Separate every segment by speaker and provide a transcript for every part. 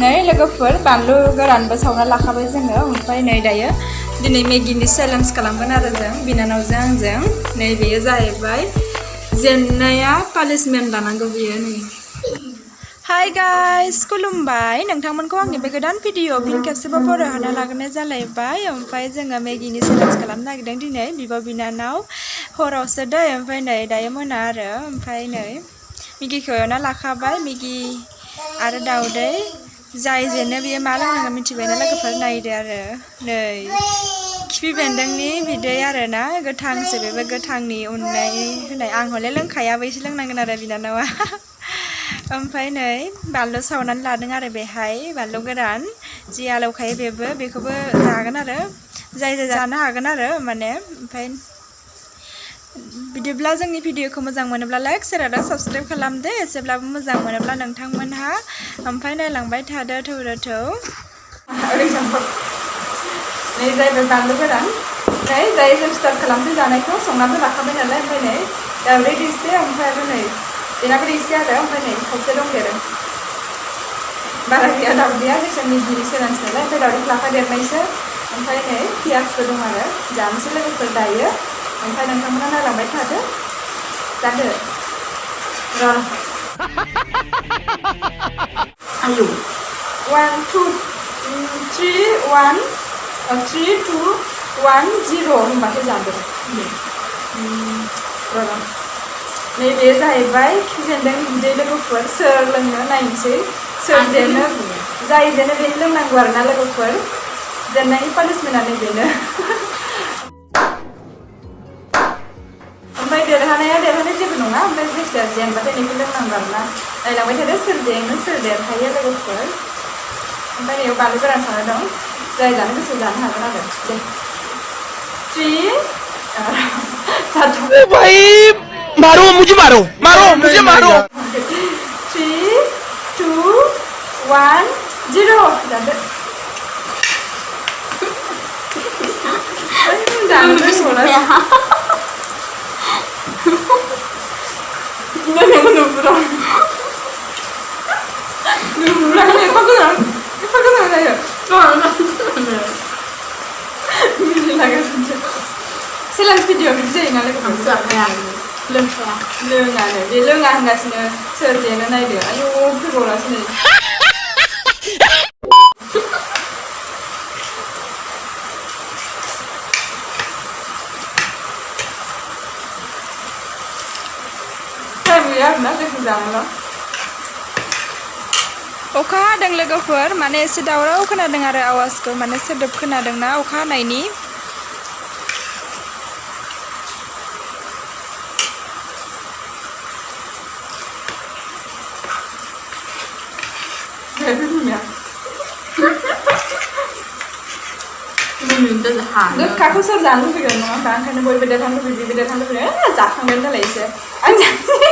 Speaker 1: नै लोगोफोर बानलु गोरानबो सावना लाखाबाय जोङो ओमफ्राय नै दायो दिनै मेगिनि चेलेन्ज खालामगोन आरो जों बिनानावजों आंजों नै बेयो जाहैबाय जेननाया पानिशमेन्ट लानांगौ बियो नै हाय गाइस खुलुमबाय नोंथांमोनखौ आंनि बे गोदान भिडिअ फिन खेबसेबाव बरायहरना लाग्रोनाय जालायबाय ओमफ्राय जोङो मेगिनि चेलेन्ज खालामनो नागिरदों दिनै बिब' बिनानाव हरावसो दै ओमफ्राय नै दायो मोना आरो ओमफ्राय नै मेगिखौ एवना लाखाबाय मेगि आरो दाउदै जाय जेनो बियो मा लोंनांगौ मिथिबायना लोगोफोर नायदो आरो नै खिफि बेन्दोंनि बिदै आरो ना गोथांसो बेबो गोथांनि उननाय होनाय आं हले लोंखायाबो एसे लोंनांगोन आरो बिनानावा ओमफ्राय नै बानलु सावनानै लादों आरो बेहाय बानलु गोरान जि आलौखायो बेखौबो जागोन आरो जाय जानो हागोन आरो माने ओमफ्राय बिदिब्ला जोंनि भिडिअखौ मोजां मोनोब्ला लाइक शेयार आरो साबस्क्राइब खालामदो एसेब्लाबो मोजां मोनोब्ला नोंथांमोनहा ओमफ्राय नायलांबाय थादो थौ नै जाहैबाय बानलु गोरान ओमफ्राय जाय जों स्टार्ट खालामसै जानायखौ संनानै लाखाबाय नालाय ओमफ्राय नै दाउदै एसे ओमफ्राय आरो नै बेनाबो एसे आरो ओमफ्राय नै खावसे दंदेरो बारा गैया दाउदैया जों मेगिनि चेलेन्ज नालाय ओमफ्राय दाउदैखौ लाफादेरनायसो ओमफ्राय नै पियासबो दं आरो जानोसै लोगोफोर दायो ओमफ्राय नोंथांमोना नायलांबाय थादो जादो र' आयौ 1 2 3 1 3 2 1 0 होनबाथाय जादो नैबे जाहैबाय खिफि बेन्दोंनि बिदै लोगोफोर सोर लोंनो नायनोसै सोर जेनो जाय जेनो बेनो लोंनांगौ आरो ना लोगोफोर जेननायनि पानिशमेन्टआ बेनो ओमफ्राय देरहानाय जेबो नङा ओमफ्राय जायखिजाया जेनबाथाय बेखौ लोंनांगौ आरो ना नायलांबाय थादो सोर जेनो सोर देरहायो लोगोफोर ओमफ्राय बेयाव बानलु गोरान सावनाय दं जाय जानो गोसो जानो हागोन आरो दे 3
Speaker 2: भाई मारो मुझे मारो
Speaker 1: 3 2 1 0 जादो जानो रोंगौना नुब्रा एफा गोजान जायो चेलेन्ज भिडिअ बिदि जायो नालाय लोङानो बे लोङा होनगासिनो सोर जेनो नायदो आयौ फैबावलासो नै टाइम गैया आरोना जों जानोल' अखा हादों लोगोफोर माने एसे दावराव खोनादों आरो आवाजखौ माने सोदोब खोनादोंना अखा हानायनि गोखाखौ सोर जानो लुबैगोन नङा होमबा ओंखायनो बयबो देरहानो लुबैयो जाखांबाय नालाय एसे आं जानोसै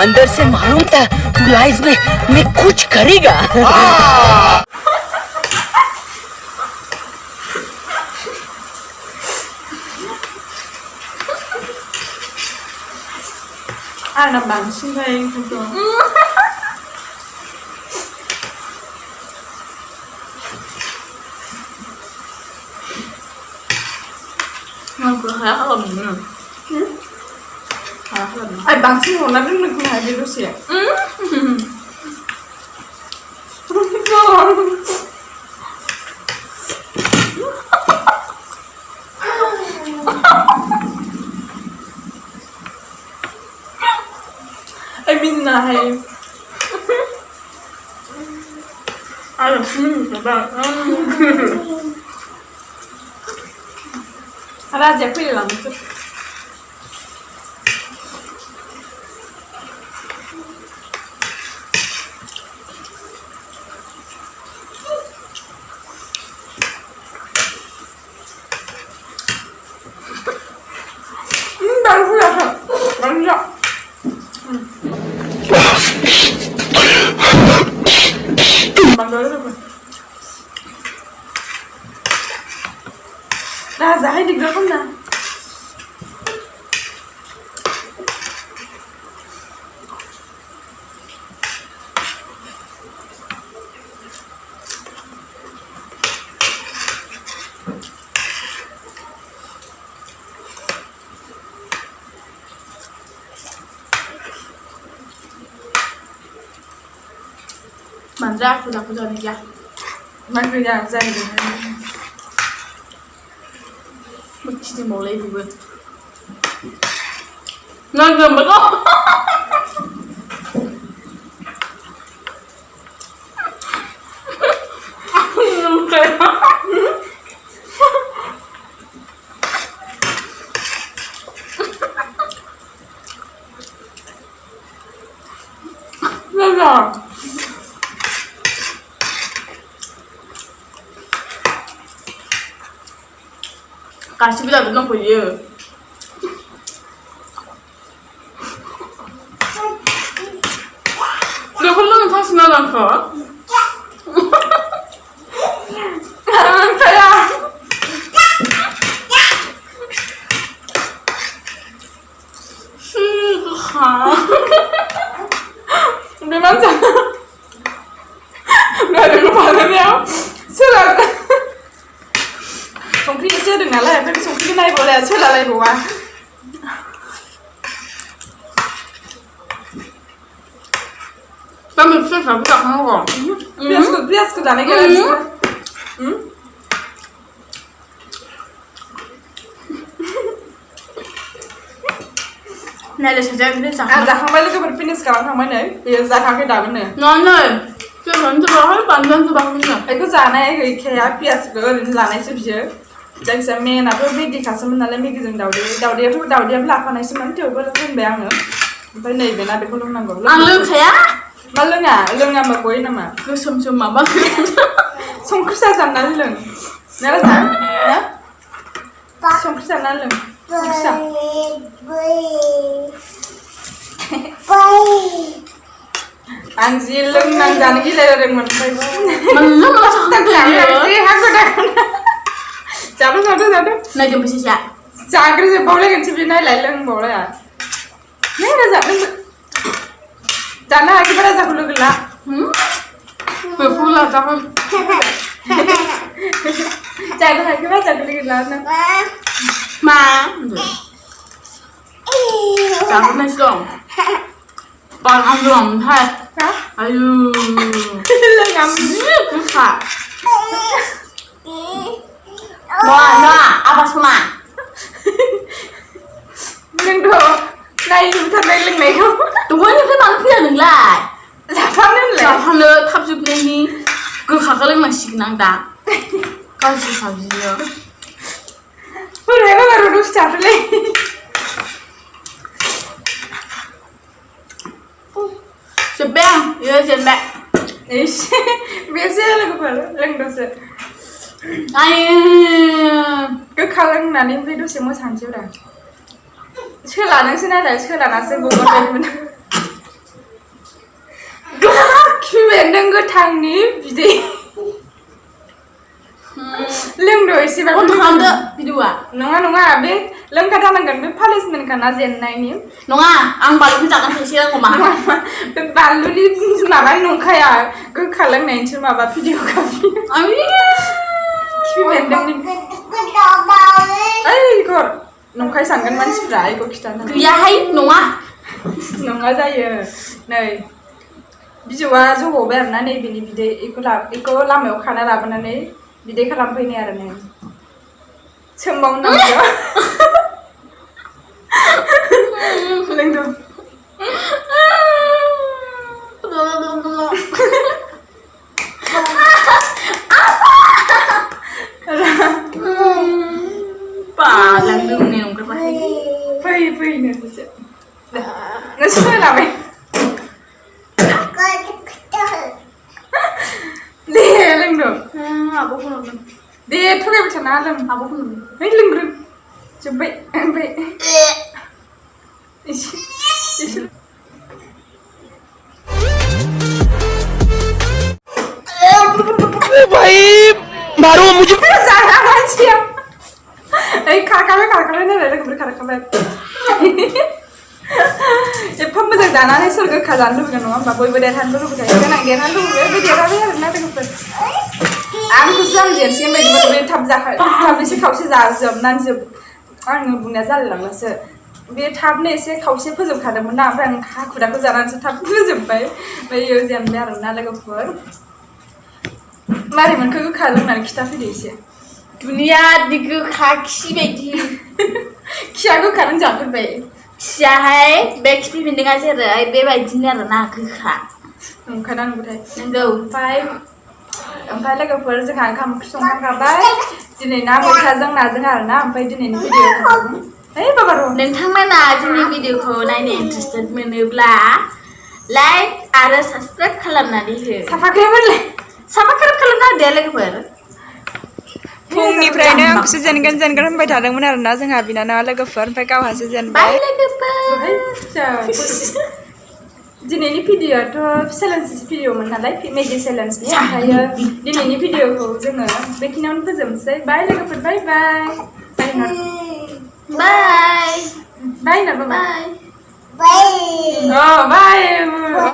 Speaker 2: अंदर से मालूम था तू लाइफ में कुछ करेगा
Speaker 1: आंना बांसिन जायो खिन्थु आइ बांसिन हरना दोननो खोमा बे दसे I mean nahay. Ay, ba? Radya lang ito. Zahay di gawin na.
Speaker 3: Mandra aku dapat dari dia.
Speaker 1: मान गैया जाहैदों
Speaker 3: Begini mulai dulu. Nggak betul. Kasih kita belum punya. Dia belum kasih nalar kok. Kayak. Udah macam. Nggak ada kepalanya. Sudah. संख्रि एसे होदों नालाय ओमफ्राय संख्रिखौ नायबावलाय सोलालायबावा Kami bisa sampai tak mau.
Speaker 1: Piasku जानाय गैला बिसोर
Speaker 3: Nah, saja ini
Speaker 1: आं जाखांबाय लोगोफोर फिनिश खालामखांबाय नै बेयो जाखाङाखै दाबो नै
Speaker 3: Nonton. Jangan terbahan panjang terbahannya.
Speaker 1: बेखौ जानाय गैखाया पियासखौ ओरैनो लानायसो बियो जायखिजाया मेनाथ' मेगिखासोमोन नालाय मेगिजों दावदैयाबो लाफानायसोमोन थेवबो होनबाय आङो ओमफ्राय नैबेना बेखौ लोंनांगौ
Speaker 3: Ang lookaya?
Speaker 1: मा लोङाबा गयो नामा
Speaker 3: Kesem-sem mama.
Speaker 1: संख्रि साजाबनानै लों ना राजा ना संख्रि सारनानै लों संख्रि सा आं जि लोंनां जानो गिलायदोंमोन
Speaker 3: Mana malah sakit
Speaker 1: जि हागु जादों
Speaker 3: Nah, jam berapa sih?
Speaker 1: जाग्रोजोबबावलायगोनसो बे नायलाय लोंबावलाया नै राजा जानो हायाखैबा राजाखौ लोगो ला
Speaker 3: Betul lah, jangan.
Speaker 1: जानो हायाखैबा राजाखौ लोगो ला
Speaker 3: Ma. Jangan nasi dong. Bang dong, hai. Ayo.
Speaker 1: लोङाम
Speaker 3: Susah. Noah, apa semua?
Speaker 1: लोंद' नायजोबथारबाय लोंनायखौ
Speaker 3: Tunggu kan malu pilih nilai.
Speaker 1: जाफानो होनलाय
Speaker 3: जाफानो थाब जोबनायनि गोखाखौ लोंनांसिगोन आं दा गाज्रि साबजिनो
Speaker 1: बोरैबा बार' दसे थाथ'लै
Speaker 3: जोब्बाय आं बेयो जेनबाय
Speaker 1: एसे बेसो लोगोफोर लोंदोसो
Speaker 3: आयो
Speaker 1: गोखा लोंनानै ओमफ्राय दसे मोसानोसैब्रा सोलानोसै नालाय सोलानासो गगारबायमोन खिफि बेन्दों गोथांनि बिदै लोंद' एसेबाबो
Speaker 3: Untuk anda berdua
Speaker 1: नङा बे लोंखाथारनांगोन बे पानिसमेन्टखा जेननायनि
Speaker 3: नङा आं बानलु जागोन फैसा नांगौ मा
Speaker 1: बे बानलुनि माबा नंखाया गोखा लोंनायनिसो माबा भिडिअ खिफि बेन्दोंनि ओइ इखौ नंखाय सानगोन मानसिफ्रा इखौ खिथानो
Speaker 3: गैयाहाय नङा
Speaker 1: नङा जायो नै बिजौआ जबावबाय आरोना नैबेनि बिदै इखौ लामायाव खाना लाबोनानै बिदै खालामफैनाय आरो नै सोमबावनांगौ लोंदों
Speaker 3: लांदों nih ओंखारबाय
Speaker 1: फैनो बिसो नोंसोर लाबाय दे लोंदों
Speaker 3: आब'खौ नुदों
Speaker 1: दे थगायबाय थाना लों
Speaker 3: आब'खौ नुदों
Speaker 1: है लोंग्रो जोब्बाय ओमफ्राय एसे
Speaker 2: भाई मारो मुझे
Speaker 1: जाना मानसिया ओइ खारखाबाय नालाय लोगोफोर खारखाबाय एफा मोजां जानानै सोर गोखा जानो लुबैगोन नङा होमबा बयबो देरहानो लुबैखायो देनां देरहानो लुबैयो बे देरहाबाय आरोना लोगोफोर आंखौसो आं जेनसिगोन बायदिबाथ' बे थाब एसे खावसे जाजोबनानै आङो बुंनाया जालायलांलासो बे थाबनो एसे खावसे फोजोबखादोंमोन ना ओमफ्राय आं हाखुदाखौ जानानैसो थाब फोजोबबाय बेयो जेनबाय आरोना लोगोफोर मारै मोनखो गोखा लोंनानै खिथाफैदो एसे
Speaker 3: दुनिया दि गोखा खि बायदि
Speaker 1: खिया गोखा नों जाफेरबाय
Speaker 3: खियाहाय बे खिफि बेन्दोंआ जेरै बेबायदिनो आरोना गोखा
Speaker 1: नंखादा नंगौथाय
Speaker 3: नंगौ
Speaker 1: ओमफ्राय लोगोफोर जोंहा ओंखाम ओंख्रि संखांखाबाय दिनै ना मैथाजों नाजों आरोना ओमफ्राय दिनैनि भिडिअखौ है बाबा र'
Speaker 3: नोंथांमोना जोंनि भिडिअखौ नायनो इन्टारेस्टेड मोनोब्ला लाइक आरो साबस्क्राइब खालामनानै हो साबस्क्राइब खालामना होदो लोगोफोर
Speaker 1: फुंनिफ्रायनो आंखौसो जेनगोन होनबाय थादोंमोन आरोना जोंहा बिनानावा लोगोफोर ओमफ्राय गावहासो जेनबाय
Speaker 3: बाय लोगोफोर
Speaker 1: दिनैनि भिडिअआथ' चेलेन्ज भिडिअमोन नालाय मेगि चेलेन्जनि ओमफ्रायो दिनैनि भिडिअखौ जोङो बेखिनियावनो फोजोबनोसै बाय लोगोफोर बाय बाय
Speaker 3: बाय
Speaker 1: बाय ना बाय
Speaker 3: बाय
Speaker 1: बाय